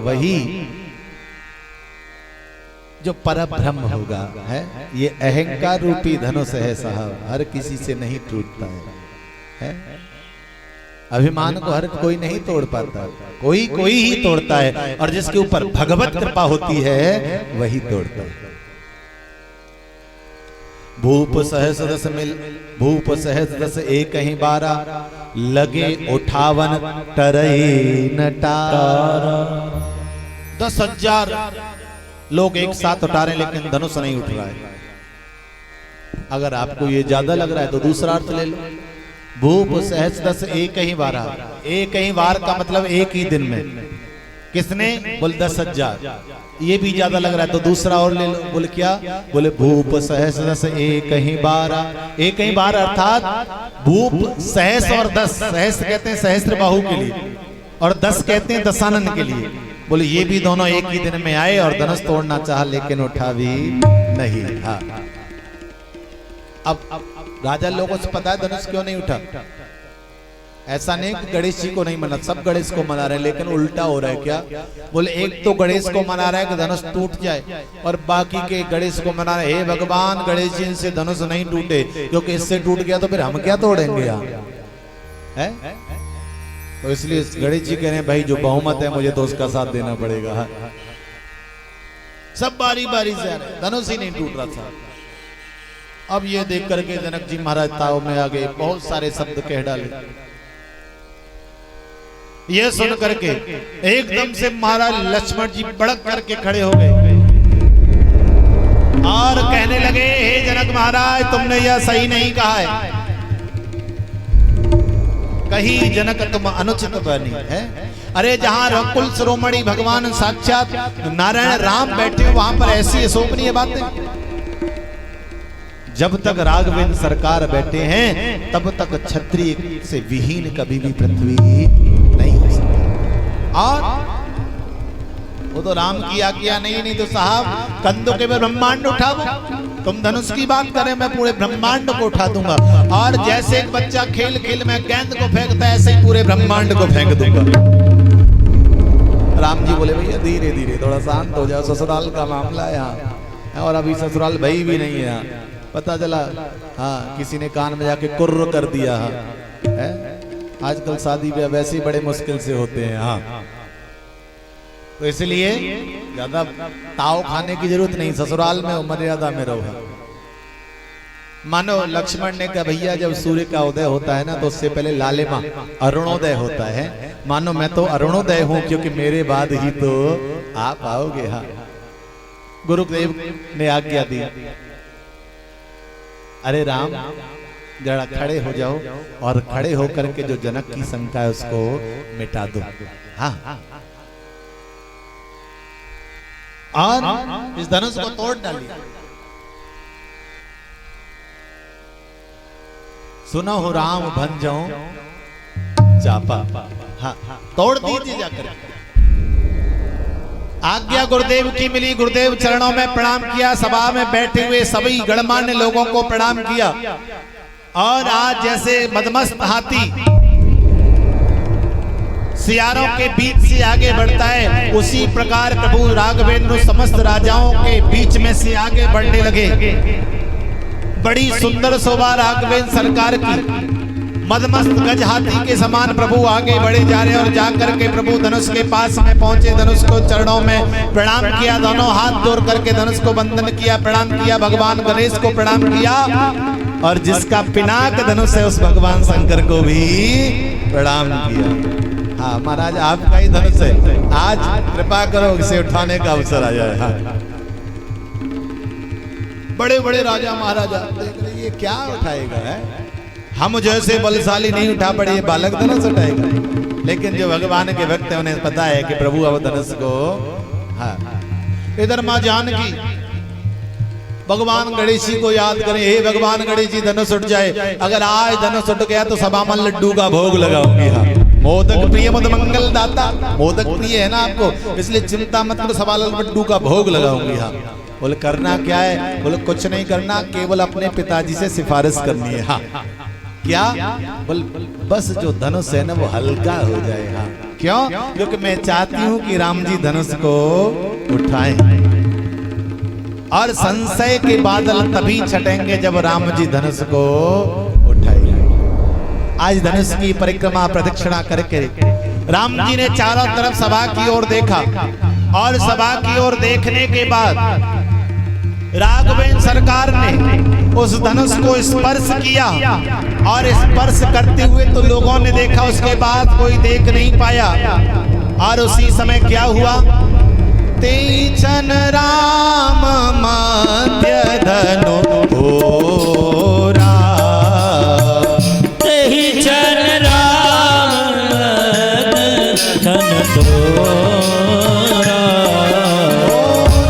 वही जो परब्रह्म होगा है। ये अहंकार रूपी धनुष है साहब, हर किसी से नहीं टूटता है? अभिमान को हर कोई नहीं तोड़ पाता, कोई कोई ही तोड़ता है, और जिसके ऊपर भगवत कृपा होती है वही तोड़ता है। भूप सहस दस मिल, भूप सहस दस एक ही बारा, लगे उठावन टरई नटारा। 10,000 लोग एक साथ उठा रहे हैं लेकिन धनुष नहीं उठ रहा है। अगर आपको ये ज्यादा लग रहा है तो दूसरा अर्थ ले लो। भूप सहस दस एक ही बारा, एक ही बार का मतलब एक ही दिन में। किसने? बोल 10,000। ये भी ज्यादा लग रहा है तो दूसरा और ले लो। बोले क्या? बोले भूप सहस दस एक ही बारा। एक ही बार अर्थात भूप सहस और 10, सहस कहते हैं सहस्त्र बाहु के लिए और 10 कहते हैं दशानन के लिए। बोले ये भी दोनों एक ही दिन में आए और धनुष तोड़ना चाहा लेकिन उठा भी नहीं। हाँ, अब राजा लोगों से पता है धनुष क्यों नहीं उठा। ऐसा नहीं कि गणेश जी को नहीं मना, सब गणेश को मना रहे हैं, लेकिन उल्टा हो रहा है। क्या? बोले एक तो गणेश को मना रहा है कि धनुष टूट जाए, और बाकी के गणेश को मना रहे, हे भगवान गणेश जी से धनुष नहीं टूटे, क्योंकि इससे टूट गया तो फिर हम क्या तोड़ेंगे यहाँ है? तो इसलिए गणेश जी कह रहे हैं भाई जो बहुमत है मुझे तो उसका साथ देना पड़ेगा। सब बारी बारी से आ रहे, धनुष ही नहीं टूट रहा था। अब ये देख करके जनक जी महाराज ताव में आ गए, बहुत सारे शब्द कह डाले। ये सुन करके एकदम से महाराज लक्ष्मण जी बड़क करके खड़े हो गए और कहने लगे, हे जनक महाराज तुमने यह सही नहीं कहा है। कहीं जनक तुम अनुचित बनी है। अरे जहां रकुल शिरोमणि भगवान साक्षात नारायण राम बैठे हो वहां पर ऐसी अशोभनीय बातें। जब तक राघवेंद्र सरकार बैठे हैं तब तक क्षत्रिय से विहीन कभी भी पृथ्वी नहीं हो सकती। और वो तो राम की आज्ञा नहीं तो साहब कंधों के ब्रह्मांड उठाओ। तुम धनुष की बात करें, मैं पूरे ब्रह्मांड को उठा दूंगा। और जैसे एक बच्चा खेल खेल में गेंद को फेंकता है ऐसे ही पूरे ब्रह्मांड को फेंक दूंगा। राम जी बोले भैया धीरे धीरे थोड़ा शांत हो जाओ, ससुराल का मामला है यहाँ, और अभी ससुराल भाई भी नहीं है यहाँ। पता चला हाँ किसी ने कान में जाके कुर्र कर दिया है। आजकल शादी ब्याह वैसे ही बड़े मुश्किल से होते हैं। हाँ, तो इसलिए ज्यादा ताव खाने की जरूरत नहीं, ससुराल में मर्यादा में रहो। मानो लक्ष्मण ने कहा भैया जब सूर्य का उदय होता है ना तो उससे पहले लालिमा अरुणोदय होता है। मानो मैं तो अरुणोदय हूं क्योंकि मेरे बाद ही तो आप आओगे। हाँ, गुरुदेव ने आज्ञा दी, अरे राम जरा खड़े हो जाओ और खड़े होकर के जो जनक की शंका है उसको मिटा दो। हाँ, और इस धनुष को तोड़ डालिए। सुनो हो राम भंजो चापा। हाँ, तोड़ दीजिए जाकर। आज्ञा गुरुदेव की मिली, गुरुदेव चरणों में प्रणाम किया, सभा में बैठे हुए सभी गणमान्य लोगों को प्रणाम किया। और आज जैसे मदमस्त हाथी सियारों के बीच से आगे बढ़ता है, उसी प्रकार प्रभु राघवेंद्र समस्त राजाओं के बीच में से आगे बढ़ने लगे। बड़ी सुंदर शोभा राघवेंद्र सरकार की, मदमस्त गज हाथी के समान प्रभु आगे बढ़े जा रहे और जाकर के प्रभु धनुष के पास में पहुंचे। धनुष को चरणों में प्रणाम किया, दोनों हाथ जोड़ करके धनुष को बंधन किया, प्रणाम किया, भगवान गणेश को प्रणाम किया, और जिसका पिनाक धनुष है उस भगवान शंकर को भी प्रणाम किया। हाँ महाराज आपका ही धनुष है, आज कृपा करो इसे उठाने का अवसर आ जाए। हाँ, बड़े बड़े राजा महाराजा देख रहे ये क्या उठाएगा है? हम जैसे बलशाली नहीं उठा पड़े, ये बालक धनुष उठाएगा। लेकिन जो भगवान के भक्त हैं उन्हें पता है कि प्रभु अब धनुष को। हाँ, इधर मां जानकी भगवान गणेश जी को याद करें, हे भगवान गणेश जी धनुष उठ जाए। अगर आज धनुष उठ गया तो सभा में लड्डू का भोग लगाऊंगी। हाँ, मोदक प्रिय मुद मंगल दाता, मोदक प्रिय है ना आपको, इसलिए चिंता मत करो, सभा लड्डू का भोग लगाऊंगी। हाँ, बोले करना क्या है? बोले कुछ नहीं करना, केवल अपने पिताजी से सिफारिश करनी है। हाँ, क्या? बोल बस जो धनुष है ना वो हल्का हो जाए। हाँ, क्यों? क्योंकि मैं चाहती हूं कि राम जी धनुष को उठाएं। और संशय के बादल तभी छटेंगे जब राम जी धनुष को उठाएंगे। आज धनुष की परिक्रमा प्रदक्षिणा करके राम जी ने चारों तरफ सभा की ओर देखा और सभा की ओर देखने के बाद राघवेंद्र सरकार ने उस धनुष को स्पर्श किया और स्पर्श करते हुए तो लोगों ने देखा, उसके बाद कोई देख नहीं पाया। और उसी समय क्या हुआ? तेजन राम मध्य धनु तोरा, तेजन राम मध्य धनु तोरा,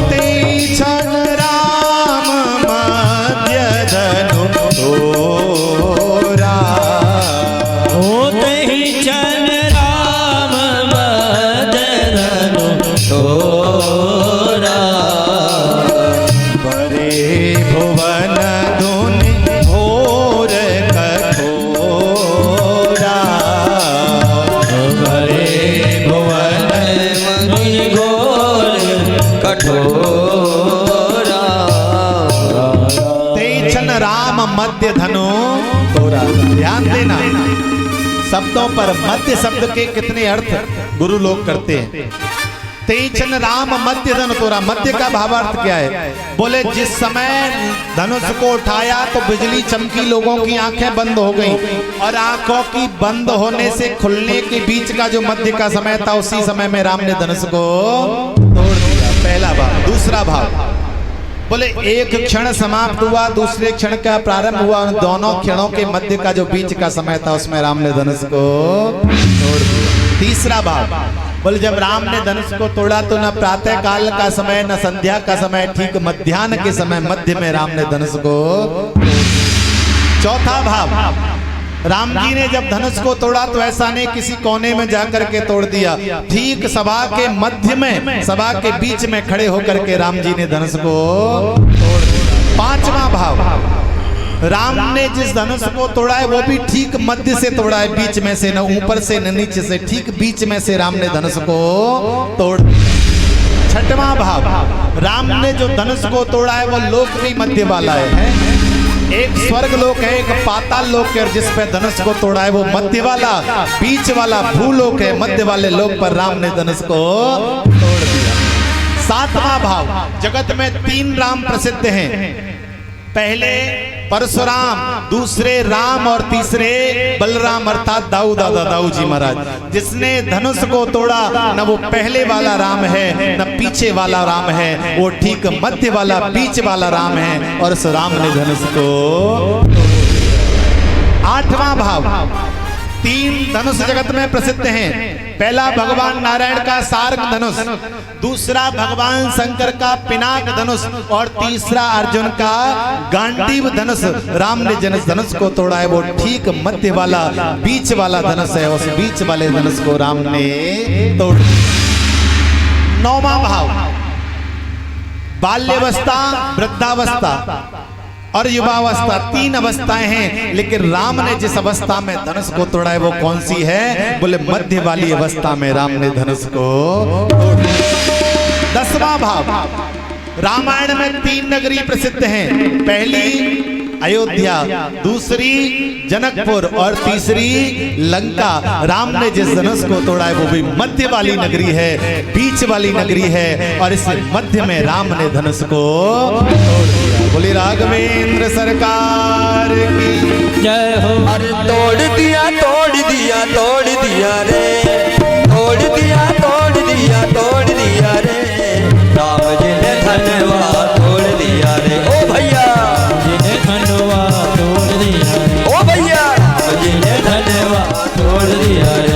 तेजन राम मध्य धनु तोरा, ओ तेजन राम मध्य धनु तोरा, भुवन धुनि घोर कठोरा, भरे भुवन धुनि घोर कठोरा, तेजन राम मध्य धनु तोरा। ध्यान देना, शब्दों पर मध्य शब्द के कितने अर्थ गुरु लोग करते हैं। तेजन राम मध्य धनु तोरा, मध्य का भावार्थ क्या है? बोले जिस समय धनुष को उठाया तो बिजली चमकी, लोगों की आंखें बंद हो गईं और आंखों की बंद होने से खुलने के बीच का जो मध्य का समय था, उसी समय में राम ने धनुष को तोड़ दिया। पहला भाव। दूसरा भाव, बोले एक क्षण समाप्त हुआ, दूसरे क्षण का प्रारंभ हुआ, उन दोनों क्षणों के मध्य का जो बीच का समय था, उसमें राम ने धनुष को तोड़ दिया। तीसरा भाव, बोले जब राम ने धनुष को तोड़ा तो न प्रातः काल का समय न संध्या का समय, ठीक मध्याह्न के समय मध्य में राम ने धनुष को। चौथा भाव, राम जी ने जब धनुष को तोड़ा तो ऐसा नहीं किसी कोने में जाकर के तोड़ दिया, ठीक सभा के मध्य में, सभा के बीच में खड़े होकर के राम जी ने धनुष को तोड़ दिया। पांचवा भाव, राम ने जिस धनुष को तोड़ा है वो भी ठीक मध्य से तोड़ा है, बीच में से, न ऊपर से न नीचे से, ठीक बीच में से राम ने धनुष को तोड़ दिया। छठवां भाव, राम ने जो धनुष को तोड़ा है वो लोक भी मध्य वाला है। एक स्वर्ग लोक है, एक पाताल लोक है, जिस पे धनुष को तोड़ा है वो मध्य वाला, बीच वाला भूलोक है। मध्य वाले लोक पर राम ने धनुष को तोड़ दिया। सातवां भाव, जगत में 3 राम प्रसिद्ध हैं, पहले परशुराम, दूसरे राम और तीसरे बलराम अर्थात दाऊ जी महाराज। जिसने धनुष को तोड़ा न वो पहले वाला राम है न पीछे वाला राम है, वो ठीक मध्य वाला बीच वाला राम है, और उस राम ने धनुष को। आठवां भाव, 3 धनुष जगत में प्रसिद्ध हैं, पहला भगवान नारायण का सार्ग धनुष, दूसरा भगवान शंकर का पिनाक धनुष, और तीसरा अर्जुन का गांडीव धनुष। राम ने जिस धनुष को तोड़ा है वो ठीक मध्य वाला बीच वाला धनुष है, उस बीच वाले धनुष को राम ने तोड़ दिया। 9वां भाव, बाल्यावस्था, वृद्धावस्था और युवावस्था, 3 अवस्थाएं हैं, लेकिन राम ने जिस अवस्था में धनुष को तोड़ा है वो कौन सी है? बोले मध्य वाली अवस्था में राम ने धनुष को तोड़ दिया। 10वां भाव, रामायण में 3 नगरी प्रसिद्ध हैं, पहली अयोध्या, दूसरी जनकपुर और तीसरी लंका। राम ने जिस धनुष को तोड़ा है वो भी मध्य वाली नगरी है, बीच वाली नगरी है, और इस मध्य में राम ने धनुष को तोड़ दिया। बोले राघवेंद्र सरकार की जय हो। अरे तोड़ दिया तोड़ दिया तोड़ दिया रे, तोड़ दिया तोड़ दिया तोड़ दिया रे, राम जी ने धनवा तोड़ दिया रे। ओ भैया जिन्हें धनवा तोड़ दिया रे, ओ भैया राम जी ने धनवा तोड़ दिया रे।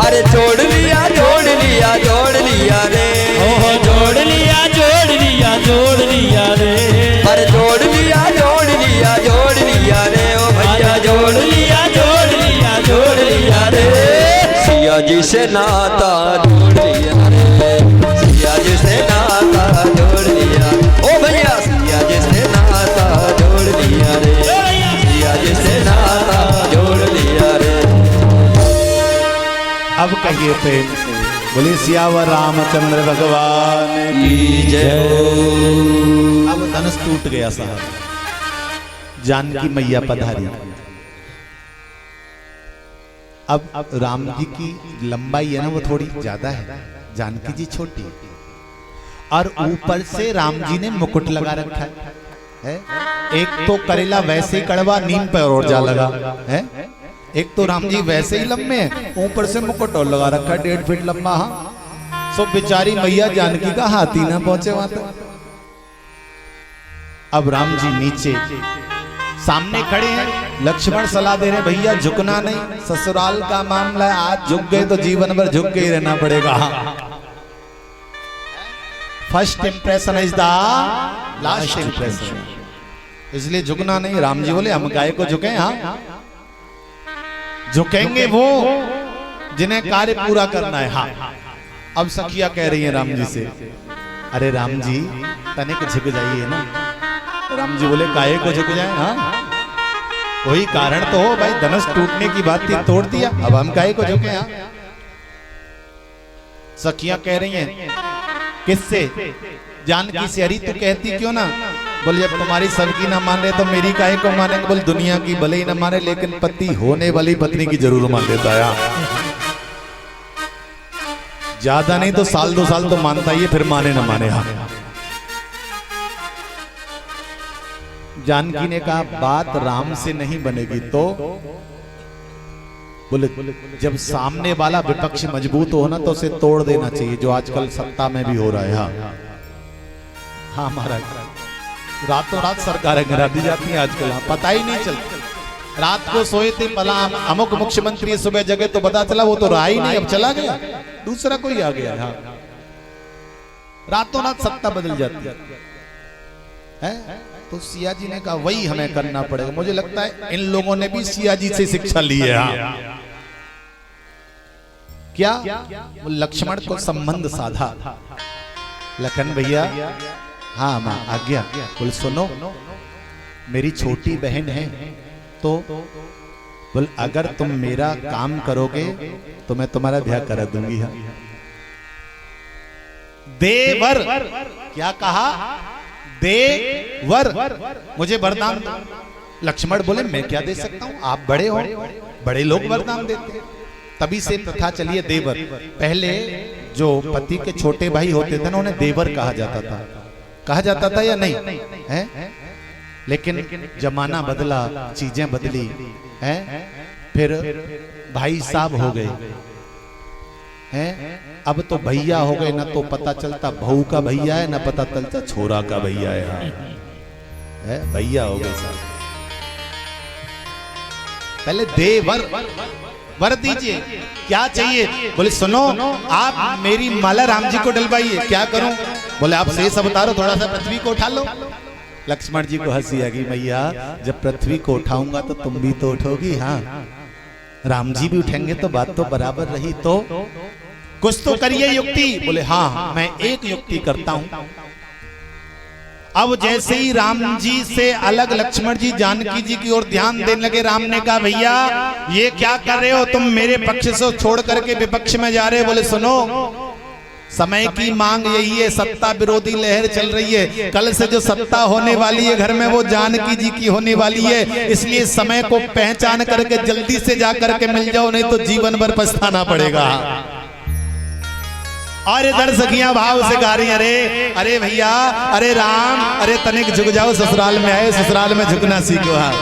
अरे जोड़ लिया जोड़ लिया जोड़ लिया रे, ओहो जोड़ लिया जोड़ लिया जोड़ लिया रे, अरे जोड़ लिया जोड़ लिया जोड़ लिया रे। ओ भैया जोड़ लिया जोड़ लिया जोड़ लिया रे। सिया जी से नाता जोड़ लिया रे, सिया जी से नाता जोड़ लिया। ओ भैया सिया जी से नाता जोड़ लिया रे, सिया जी से नाता जोड़ लिया रे। अब कहिए प्रेम बोले सियावर रामचंद्र भगवान की जय हो। अब धनुष टूट गया साहब, जानकी मैया पधारी। अब राम जी की लंबाई है ना वो थोड़ी ज्यादा है, जानकी जी छोटी, और ऊपर से राम जी ने मुकुट लगा रखा है। एक तो करेला वैसे ही कड़वा, नीम पर और जा लगा है। एक तो राम जी वैसे ही लंबे हैं, ऊपर से मुकुट और लगा रखा है 1.5 फीट लंबा। हाँ, सो बेचारी मैया जानकी का हाथी ना पहुंचे वहां तक। अब राम जी नीचे सामने खड़े हैं, लक्ष्मण सलाह दे रहे भैया झुकना नहीं, ससुराल का मामला है, आज झुक गए तो जीवन भर झुक के ही रहना पड़ेगा। First impression is the last impression, इसलिए झुकना नहीं। राम जी बोले हम गाय को झुके, हाँ झुकेंगे वो जिन्हें कार्य पूरा करना है। हाँ, अब सखिया कह रही है राम जी से, अरे राम जी तनिक झुक जाइए ना। राम जी बोले काहे को झुक जाए, हाँ वही कारण तो हो भाई, धनुष टूटने की बात थी तोड़ दिया, अब हम काहे को झुके। हाँ, सखियां कह रही हैं किससे, जानकी से, अरे तू कहती क्यों ना। बोले जब तुम्हारी सबकी ना मान रहे तो मेरी काहे को मानेंगे। बोले दुनिया की भले ही ना माने, लेकिन पति होने वाली पत्नी की जरूर मान लेता है। ज्यादा नहीं तो साल 2 साल तो मानता ही है, फिर माने ना माने। हाँ, जानकी ने कहा बात राम से नहीं बनेगी तो। बोले जब सामने वाला विपक्ष मजबूत हो ना तो उसे तोड़ देना चाहिए, जो आजकल सत्ता में भी हो रहा है। हाँ हाँ महाराज, रातों रात सरकारें गिरा दी जाती हैं आजकल, हाँ, पता ही नहीं चलता। रात को सोए थे भला अमुक मुख्यमंत्री, सुबह जगह तो पता चला वो तो रहा ही नहीं, अब चला गया, दूसरा कोई आ गया। हाँ, रातों रात सत्ता बदल जाती है। तो सिया जी ने कहा वही हमें करना पड़ेगा। मुझे लगता है इन लोगों ने भी सिया जी से शिक्षा ली है। हाँ, क्या वो लक्ष्मण को संबंध साधा, लखन भैया हाँ माँ आज्ञा। बोल सुनो मेरी छोटी बहन है तो बोल अगर तुम मेरा काम करोगे तो मैं तुम्हारा ब्याह करा दूंगी। हाँ, देवर क्या कहा, देवर मुझे वरदान दो। लक्ष्मण बोले मैं क्या दे सकता हूँ, आप बड़े हो, बड़े लोग वरदान देते। तभी से प्रथा चली है देवर। पहले जो पति के छोटे भाई होते थे ना उन्हें देवर कहा जाता था या नहीं है। लेकिन जमाना बदला, चीजें बदली है, फिर भाई साहब हो गए हैं। अब तो भैया हो गए, ना तो पता चलता बहू का भैया है, ना पता चलता छोरा का भैया है, भैया हो गए साहब। पहले देवर वर दीजिए, क्या चाहिए। बोले सुनो आप मेरी माला राम जी को डलवाइए। क्या करूं। बोले आप शेष अवतारो, थोड़ा सा पृथ्वी को उठा लो। लक्ष्मण जी को हंसी आ गई, मैया जब पृथ्वी को उठाऊंगा तो तुम भी तो उठोगी। हाँ, राम जी भी उठेंगे तो बात तो बराबर रही, तो कुछ तो करिए युक्ति। बोले हाँ मैं एक युक्ति करता हूं। अब जैसे ही राम जी से अलग लक्ष्मण जी जानकी जी की ओर ध्यान देने लगे, राम ने कहा भैया ये क्या कर रहे हो तुम, मेरे पक्ष से छोड़ करके विपक्ष में जा रहे हो। बोले सुनो समय की मांग यही है, सत्ता विरोधी लहर चल रही है, कल से जो सत्ता होने वाली है घर में वो जानकी जी की होने वाली है, इसलिए समय को पहचान करके जल्दी से जा करके मिल जाओ, नहीं तो जीवन भर पछताना पड़ेगा। और इधर सखियां भाव से गा रही, अरे अरे भैया, अरे राम, अरे तनिक झुक जाओ, ससुराल में आए, ससुराल में झुकना सीखो। हाँ,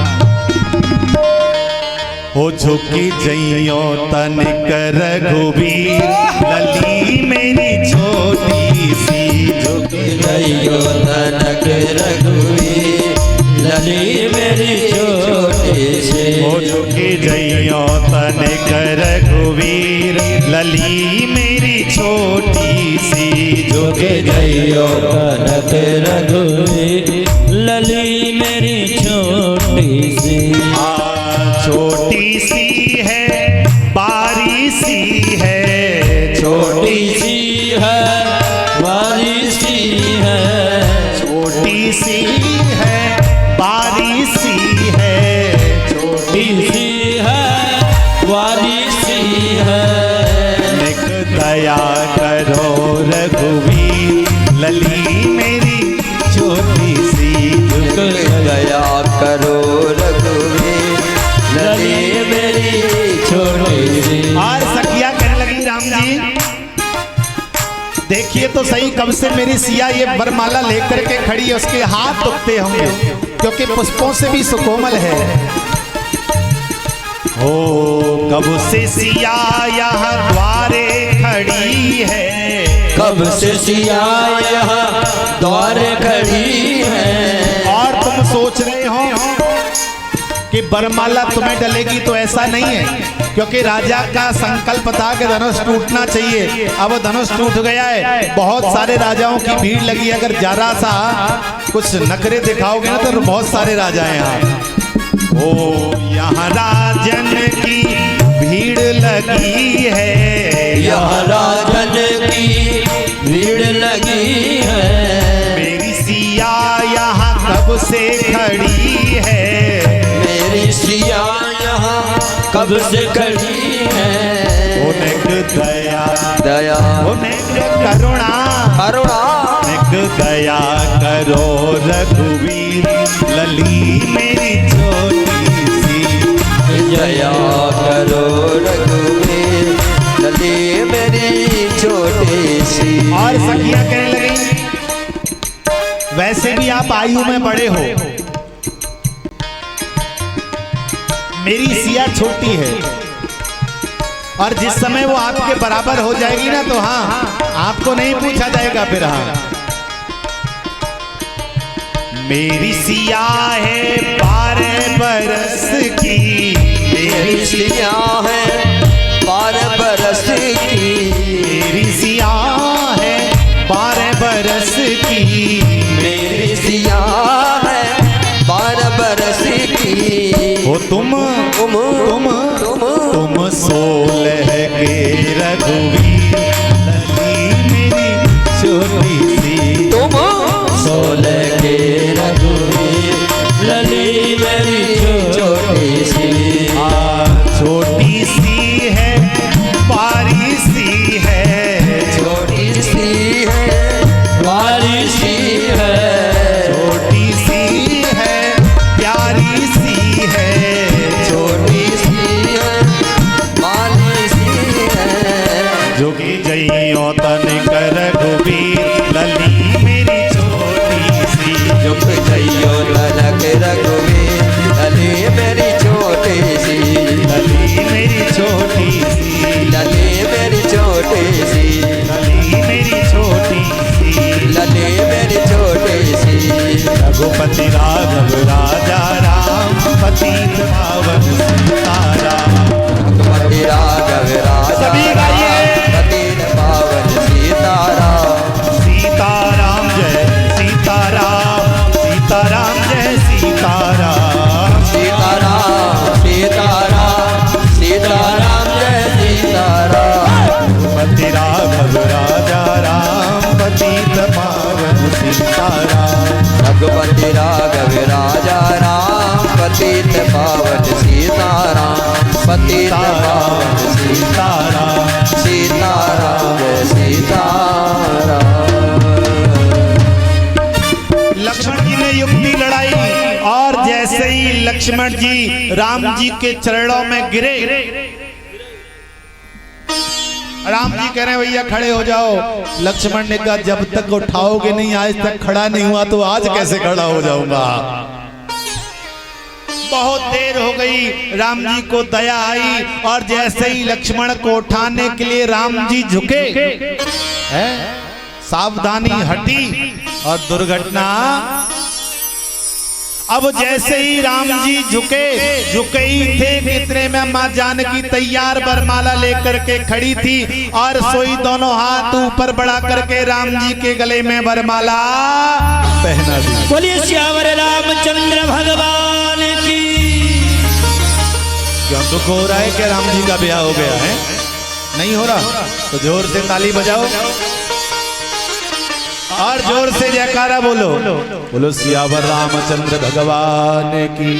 हो झुकी जइयो तनिक रघुवीर, लली मेरी छोटी सी, झुकी जइयो तनिक रघुवीर, लली मेरी छोटी सी, हो झुकी जइयो तनिक रघुवीर, लली मेरी छोटी सी, झुके जइयो तनिक रघुवीर, लली मेरी छोटी सी। छोटी सी है बारी सी है, छोटी सी है बारी सी है, छोटी सी है बारी सी है, छोटी सी है बारी सी है, निक दया रघुवीर लली मेरी छोटी सी झुक दया करो रघुवीर लली मेरी छोटी सी। और सखिया कहने लगी राम जी देखिए तो सही कब से मेरी सिया ये वरमाला लेकर के खड़ी है, उसके हाथ दुखते होंगे क्योंकि पुष्पों से भी सुकोमल है। ओ कब से सिया यहाँ द्वारे खड़ी है, कब से सिया यहाँ द्वार खड़ी है। और तुम सोच रहे हो कि वरमाला तुम्हें डलेगी, तो ऐसा नहीं है क्योंकि राजा का संकल्प था कि धनुष टूटना चाहिए। अब वो धनुष टूट गया है, बहुत सारे राजाओं की भीड़ लगी। अगर जरा सा कुछ नखरे दिखाओगे ना तो बहुत सारे राजा हैं यहाँ। ओ यहाँ राजन की भीड़ लगी है, यहाँ राजन की भीड़ लगी है। मेरी सिया यहाँ कब से खड़ी है, मेरी सिया यहाँ कब से खड़ी है। उनक दया दया उनक करुणा करुणा उनक दया करो रघुवीर लली मेरी छोटी सी। दया करो रघुवीर लली मेरी छोटी सी। और सखिया कहने लगी वैसे भी आप आयु में बड़े हो, मेरी सिया छोटी है, और जिस समय वो आपके बराबर हो जाएगी ना तो हाँ आपको नहीं पूछा जाएगा फिर। हाँ मेरी सिया है 12 बरस की, मेरी सिया है 12 बरस की। मेरी सिया है 12 बरस की, मेरी सिया है 12 बरस की। हो तुम 16 के रघुवीर लली मेरी छोटी सी। तुम 16 के रघुवीर लली मेरी छोटी सी। छोटी सी है प्यारी सी है, छोटी सी है प्यारी सी है। छोटी सी है प्यारी सी है, छोटी सी है प्यारी सी है। जोगी जइयो तनिक रघुवीर लली मेरी छोटी सी। झुक जइयो तनक रघुवीर लली मेरी छोटी सी। लली मेरी छोटी सी, लली मेरी छोटी सी। लली मेरी छोटी सी। लली मेरी छोटी सी। रघुपति राघव राजा राम पतित पावन सीताराम। रघुपति राघव राजा सभी गाइए। पतित पावन सीताराम। सीताराम जय सीताराम, सीताराम जय सीताराम। सीताराम सीताराम सीताराम जय सीताराम। रघुपति राघव राजा राम पतित पावन सीताराम। रघुपति राघव राजा राम पतित पावन सीताराम। पतित पावन सीताराम सीताराम जय सीताराम। लक्ष्मण जी ने युक्ति लड़ाई, और जैसे ही लक्ष्मण जी राम जी के चरणों में गिरे, राम जी कह रहे हैं भैया खड़े हो जाओ। लक्ष्मण ने कहा जब तक उठाओगे नहीं, आज तक खड़ा नहीं हुआ तो आज कैसे खड़ा हो जाऊंगा। बहुत देर हो गई, राम जी को दया आई, और जैसे ही लक्ष्मण को उठाने के लिए राम जी झुके, सावधानी हटी और दुर्घटना। अब जैसे ही राम जी झुके ही थे, कितने में मां जानकी तैयार वरमाला लेकर के खड़ी थी, और सोई दोनों हाथ ऊपर बढ़ा करके राम जी के गले में वरमाला पहना दी। बोलिए श्यावर रामचंद्र भगवान की। क्यों दुख हो रहा है कि राम जी का ब्याह हो गया है? नहीं हो रहा तो जोर से ताली बजाओ और जोर से जयकारा बोलो। बोलो सियावर रामचंद्र भगवान की।